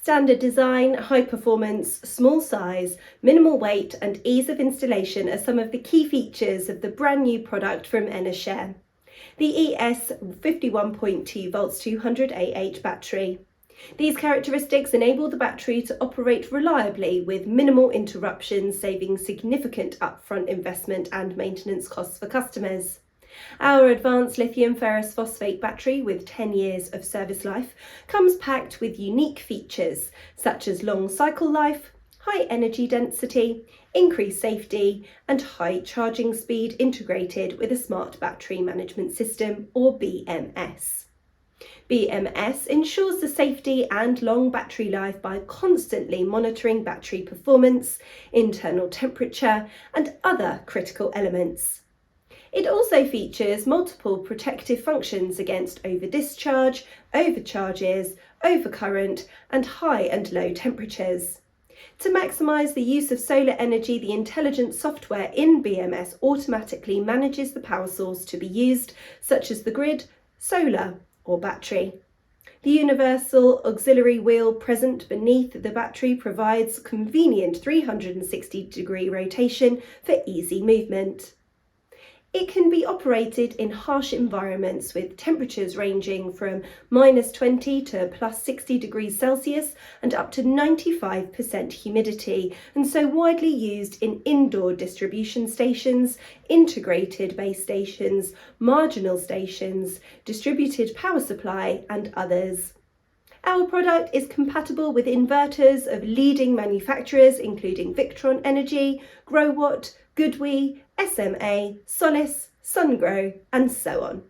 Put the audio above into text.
Standard design, high performance, small size, minimal weight and ease of installation are some of the key features of the brand new product from Enershare, the ES-51.2V200Ah battery. These characteristics enable the battery to operate reliably with minimal interruptions, saving significant upfront investment and maintenance costs for customers. Our advanced lithium ferrous phosphate battery with 10 years of service life comes packed with unique features such as long cycle life, high energy density, increased safety and high charging speed integrated with a smart battery management system or BMS. BMS ensures the safety and long battery life by constantly monitoring battery performance, internal temperature and other critical elements. It also features multiple protective functions against over-discharge, overcharges, overcurrent and high and low temperatures. To maximise the use of solar energy, the intelligent software in BMS automatically manages the power source to be used, such as the grid, solar or battery. The universal auxiliary wheel present beneath the battery provides convenient 360-degree rotation for easy movement. It can be operated in harsh environments with temperatures ranging from -20 to +60 degrees Celsius and up to 95% humidity, and so widely used in indoor distribution stations, integrated base stations, marginal stations, distributed power supply and others. Our product is compatible with inverters of leading manufacturers including Victron Energy, 𝐶𝐞𝐬𝐜, 𝐾𝐞𝐬𝐜, SMA, Solis, Sungrow and so on.